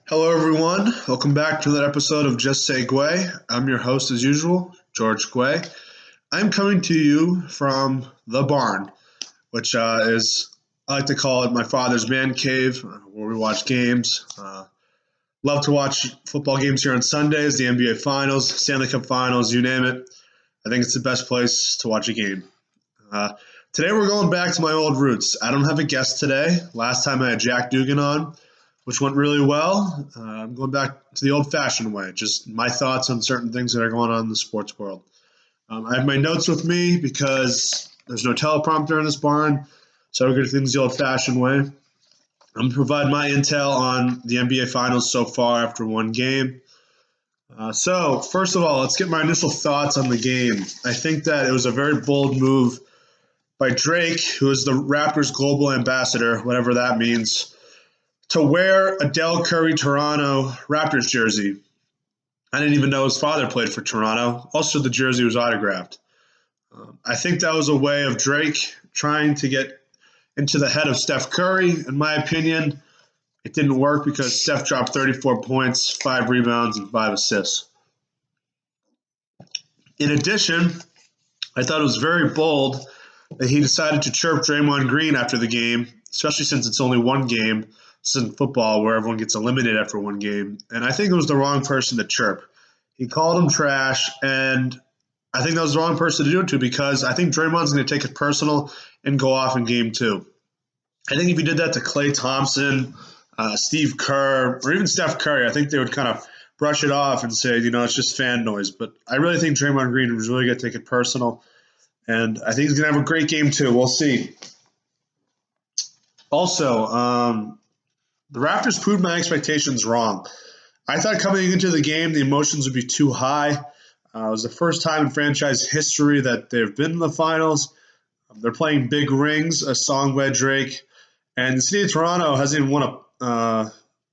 Hello, everyone. Welcome back to another episode of Just Say Guay. I'm your host, as usual, George Guay. I'm coming to you from the barn, which I like to call it my father's man cave, where we watch games. Love to watch football games here on Sundays, the NBA Finals, Stanley Cup Finals, you name it. I think it's the best place to watch a game. Uh, Today, we're going back to my old roots. I don't have a guest today. Last time I had Jack Dugan on, which went really well. I'm going back to the old-fashioned way, just my thoughts on certain things that are going on in the sports world. I have my notes with me because there's no teleprompter in this barn, so we're going to do things the old-fashioned way. I'm going to provide my intel on the NBA Finals so far after one game. So, first of all, let's get my initial thoughts on the game. I think that it was a very bold move by Drake, who is the Raptors' global ambassador, whatever that means, to wear a Del Curry Toronto Raptors jersey. I didn't even know his father played for Toronto. Also, the jersey was autographed. I think that was a way of Drake trying to get into the head of Steph Curry. In my opinion, it didn't work because Steph dropped 34 points, 5 rebounds, and 5 assists. In addition, I thought it was very bold that he decided to chirp Draymond Green after the game, especially since it's only one game. This isn't football where everyone gets eliminated after one game. And I think it was the wrong person to chirp. He called him trash, and I think that was the wrong person to do it to because I think Draymond's going to take it personal and go off in game two. I think if he did that to Klay Thompson, Steve Kerr, or even Steph Curry, I think they would kind of brush it off and say, it's just fan noise. But I really think Draymond Green was really going to take it personal. And I think he's going to have a great game, too. We'll see. Also, the Raptors proved my expectations wrong. I thought coming into the game, the emotions would be too high. It was the first time in franchise history that they've been in the finals. They're playing Big Rings, a song by Drake. And the city of Toronto hasn't even won a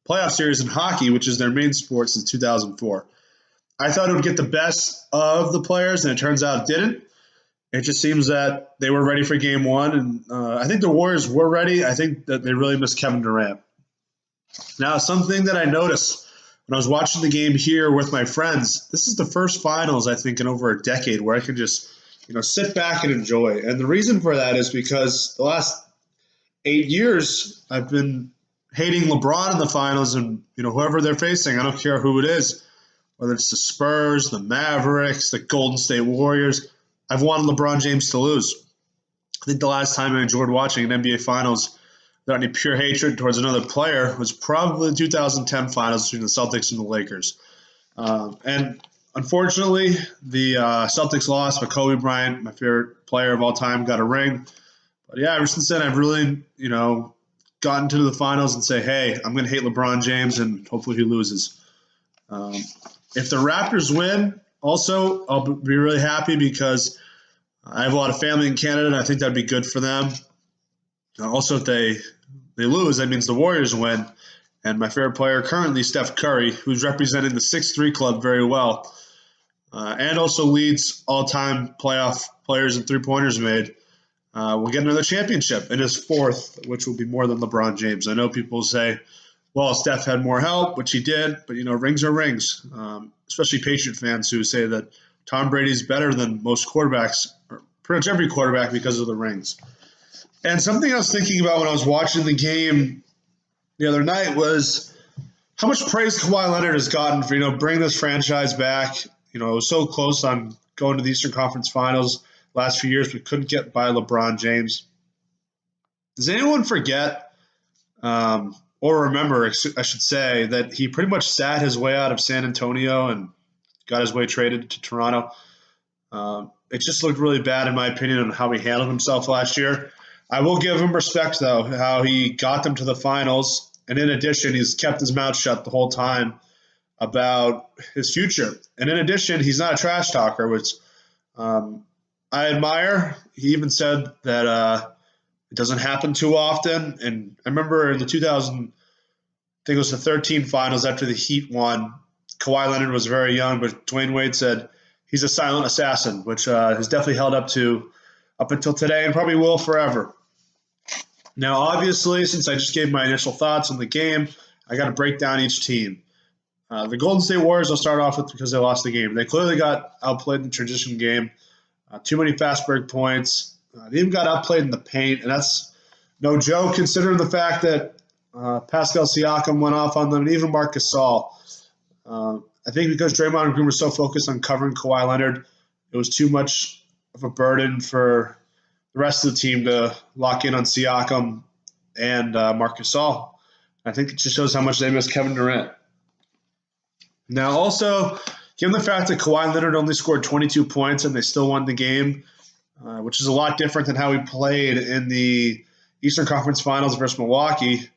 playoff series in hockey, which is their main sport since 2004. I thought it would get the best of the players, and it turns out it didn't. It just seems that they were ready for game one, and I think the Warriors were ready. I think that they really missed Kevin Durant. Now, something that I noticed when I was watching the game here with my friends, this is the first finals, I think, in over a decade where I can just, sit back and enjoy. And the reason for that is because the last 8 years, I've been hating LeBron in the finals and, whoever they're facing, I don't care who it is, whether it's the Spurs, the Mavericks, the Golden State Warriors, I've wanted LeBron James to lose. I think the last time I enjoyed watching an NBA Finals without any pure hatred towards another player was probably the 2010 Finals between the Celtics and the Lakers. And unfortunately, the Celtics lost, but Kobe Bryant, my favorite player of all time, got a ring. But yeah, ever since then, I've really, gotten to the finals and say, hey, I'm going to hate LeBron James, and hopefully he loses. If the Raptors win, also, I'll be really happy because I have a lot of family in Canada, and I think that'd be good for them. Also, if they lose, that means the Warriors win. And my favorite player currently, Steph Curry, who's representing the 6'3 club very well, and also leads all-time playoff players and three-pointers made, will get another championship in his fourth, which will be more than LeBron James. I know people say, well, Steph had more help, which he did, but, rings are rings, especially Patriot fans who say that Tom Brady's better than most quarterbacks, or pretty much every quarterback because of the rings. And something I was thinking about when I was watching the game the other night was how much praise Kawhi Leonard has gotten for, bringing this franchise back. It was so close on going to the Eastern Conference Finals last few years, but couldn't get by LeBron James. Does anyone forget or remember, I should say, that he pretty much sat his way out of San Antonio and got his way traded to Toronto? It just looked really bad, in my opinion, on how he handled himself last year. I will give him respect, though, how he got them to the finals. And in addition, he's kept his mouth shut the whole time about his future. And in addition, he's not a trash talker, which I admire. He even said that it doesn't happen too often. And I remember in the 2013 finals after the Heat won, Kawhi Leonard was very young, but Dwayne Wade said he's a silent assassin, which has definitely held up until today and probably will forever. Now, obviously, since I just gave my initial thoughts on the game, I got to break down each team. The Golden State Warriors I'll start off with because they lost the game. They clearly got outplayed in the transition game. Too many fast break points. They even got outplayed in the paint, and that's no joke considering the fact that Pascal Siakam went off on them, and even Marc Gasol. I think because Draymond Green was so focused on covering Kawhi Leonard, it was too much of a burden for the rest of the team to lock in on Siakam and Marc Gasol. I think it just shows how much they miss Kevin Durant. Now, also, given the fact that Kawhi Leonard only scored 22 points and they still won the game, which is a lot different than how he played in the Eastern Conference Finals versus Milwaukee,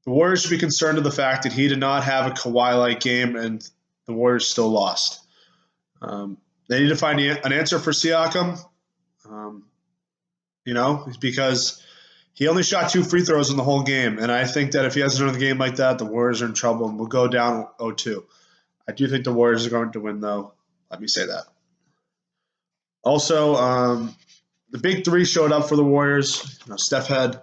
the Warriors should be concerned with the fact that he did not have a Kawhi-like game and the Warriors still lost. They need to find an answer for Siakam, because he only shot 2 free throws in the whole game. And I think that if he has another game like that, the Warriors are in trouble and will go down 0-2. I do think the Warriors are going to win, though. Let me say that. Also, the big three showed up for the Warriors. Steph had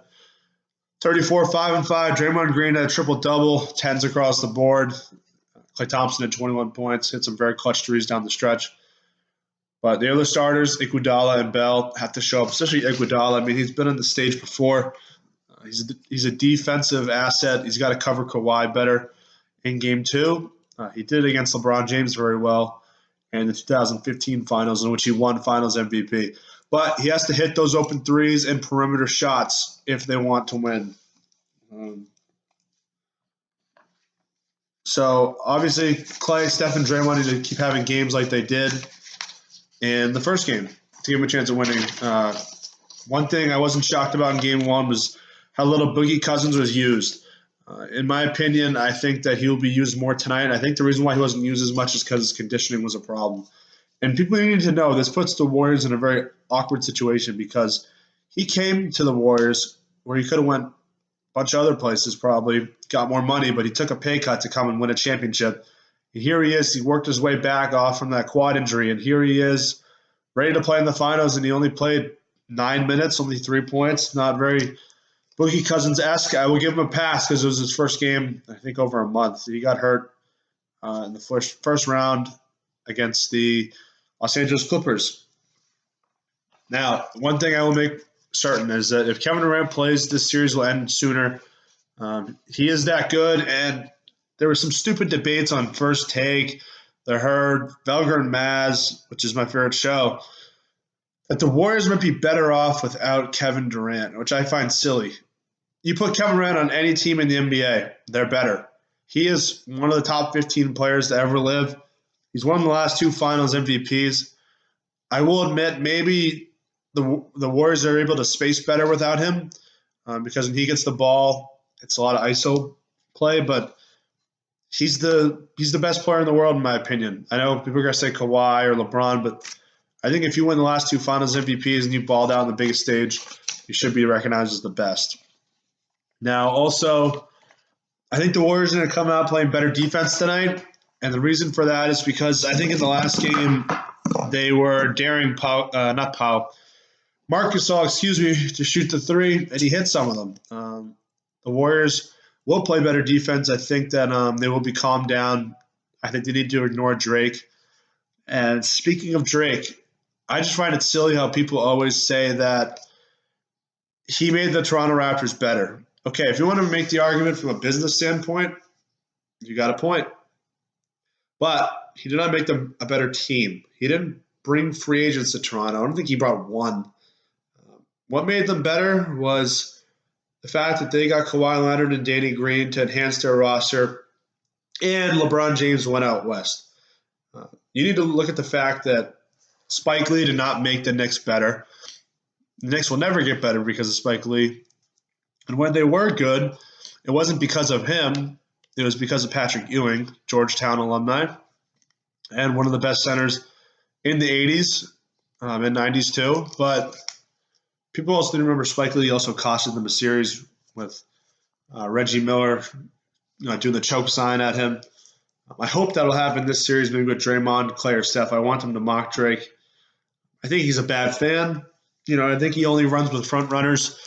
34, 5 and 5. Draymond Green had a triple-double, 10s across the board. Klay Thompson had 21 points, hit some very clutch threes down the stretch. But the other starters, Iguodala and Bell, have to show up, especially Iguodala. I mean, he's been on the stage before. He's a defensive asset. He's got to cover Kawhi better in Game 2. He did it against LeBron James very well in the 2015 Finals, in which he won Finals MVP. But he has to hit those open threes and perimeter shots if they want to win. So, obviously, Klay, Steph, and Draymond need to keep having games like they did in the first game to give him a chance of winning. One thing I wasn't shocked about in Game 1 was how little Boogie Cousins was used. In my opinion, I think that he'll be used more tonight. I think the reason why he wasn't used as much is because his conditioning was a problem. And people need to know this puts the Warriors in a very awkward situation because he came to the Warriors where he could have went a bunch of other places probably, got more money, but he took a pay cut to come and win a championship. And here he is. He worked his way back off from that quad injury, and here he is ready to play in the finals, and he only played 9 minutes, only 3 points. Not very Boogie Cousins-esque. I would give him a pass because it was his first game, I think, over a month. He got hurt in the first round against the Los Angeles Clippers. Now, one thing I will make certain is that if Kevin Durant plays, this series will end sooner. He is that good, and there were some stupid debates on First Take, The Herd, Velger and Maz, which is my favorite show, that the Warriors might be better off without Kevin Durant, which I find silly. You put Kevin Durant on any team in the NBA, they're better. He is one of the top 15 players to ever live. He's won the last 2 Finals MVPs. I will admit maybe the Warriors are able to space better without him because when he gets the ball, it's a lot of ISO play, but he's the best player in the world in my opinion. I know people are going to say Kawhi or LeBron, but I think if you win the last 2 Finals MVPs and you balled out on the biggest stage, you should be recognized as the best. Now, also, I think the Warriors are going to come out playing better defense tonight, and the reason for that is because I think in the last game they were daring Marc Gasol, to shoot the 3, and he hit some of them. The Warriors will play better defense. I think that they will be calmed down. I think they need to ignore Drake. And speaking of Drake, I just find it silly how people always say that he made the Toronto Raptors better. Okay, if you want to make the argument from a business standpoint, you got a point. But he did not make them a better team. He didn't bring free agents to Toronto. I don't think he brought one. What made them better was the fact that they got Kawhi Leonard and Danny Green to enhance their roster, and LeBron James went out west. You need to look at the fact that Spike Lee did not make the Knicks better. The Knicks will never get better because of Spike Lee. And when they were good, it wasn't because of him. It was because of Patrick Ewing, Georgetown alumni, and one of the best centers in the 80s and 90s too. But people also didn't remember Spike Lee also costed them a series with Reggie Miller doing the choke sign at him. I hope that'll happen this series, maybe with Draymond, Klay, or Steph. I want him to mock Drake. I think he's a bad fan. I think he only runs with front runners.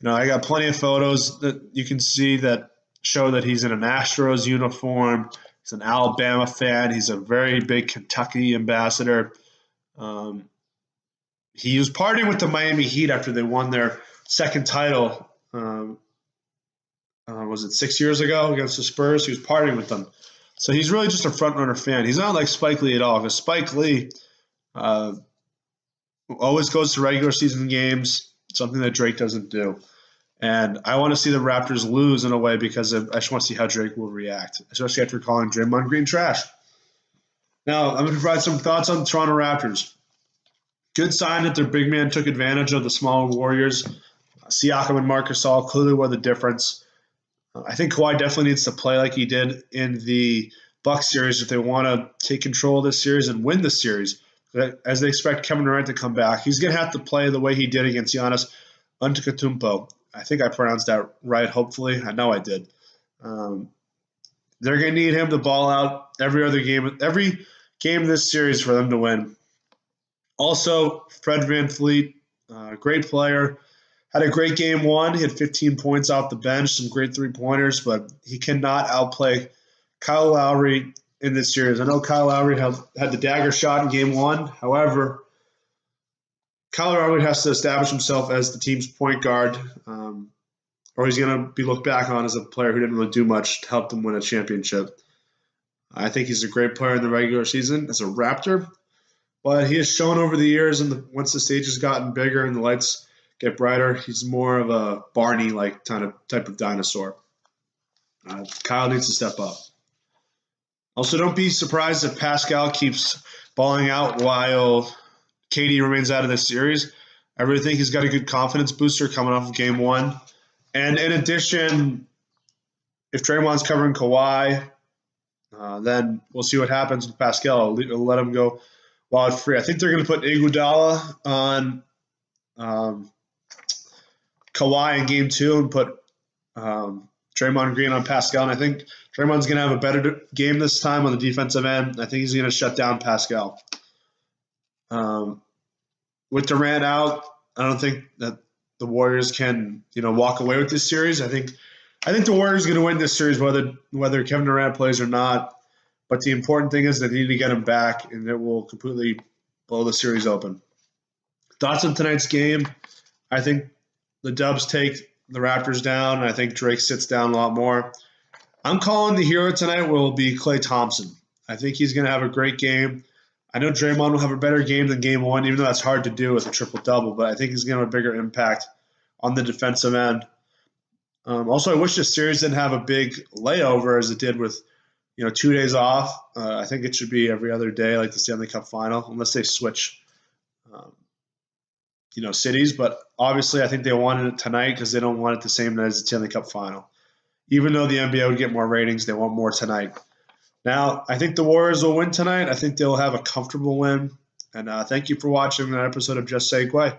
I got plenty of photos that you can see that show that he's in an Astros uniform. He's an Alabama fan. He's a very big Kentucky ambassador. He was partying with the Miami Heat after they won their second title. Was it 6 years ago against the Spurs? He was partying with them. So he's really just a front-runner fan. He's not like Spike Lee at all, because Spike Lee always goes to regular season games, something that Drake doesn't do. And I want to see the Raptors lose in a way because I just want to see how Drake will react, especially after calling Draymond Green trash. Now, I'm going to provide some thoughts on the Toronto Raptors. Good sign that their big man took advantage of the smaller Warriors. Siakam and Marc Gasol clearly were the difference. I think Kawhi definitely needs to play like he did in the Bucks series if they want to take control of this series and win the series. As they expect Kevin Durant to come back, he's going to have to play the way he did against Giannis Antetokounmpo. I think I pronounced that right, hopefully. I know I did. They're going to need him to ball out every game in this series for them to win. Also, Fred VanVleet, great player. Had a great game one. He had 15 points off the bench, some great three-pointers, but he cannot outplay Kyle Lowry in this series. I know Kyle Lowry had the dagger shot in game one. However, Kyle Lowry has to establish himself as the team's point guard, or he's going to be looked back on as a player who didn't really do much to help them win a championship. I think he's a great player in the regular season as a Raptor, but he has shown over the years, and once the stage has gotten bigger and the lights get brighter, he's more of a Barney-like type of dinosaur. Kyle needs to step up. Also, don't be surprised if Pascal keeps balling out while KD remains out of this series. I really think he's got a good confidence booster coming off of game one. And in addition, if Draymond's covering Kawhi, then we'll see what happens with Pascal. I'll let him go wild free. I think they're going to put Iguodala on Kawhi in game two and put Draymond Green on Pascal. And I think Draymond's going to have a better game this time on the defensive end. I think he's going to shut down Pascal. With Durant out, I don't think that the Warriors can, walk away with this series. I think the Warriors are going to win this series whether Kevin Durant plays or not. But the important thing is that they need to get him back, and it will completely blow the series open. Thoughts on tonight's game? I think the Dubs take the Raptors down, and I think Drake sits down a lot more. I'm calling the hero tonight will be Klay Thompson. I think he's going to have a great game. I know Draymond will have a better game than game one, even though that's hard to do with a triple-double, but I think he's going to have a bigger impact on the defensive end. Also, I wish this series didn't have a big layover as it did with 2 days off. I think it should be every other day, like the Stanley Cup final, unless they switch, cities. But obviously, I think they wanted it tonight because they don't want it the same night as the Stanley Cup final. Even though the NBA would get more ratings, they want more tonight. Now, I think the Warriors will win tonight. I think they'll have a comfortable win. And thank you for watching that episode of Just Say Guay.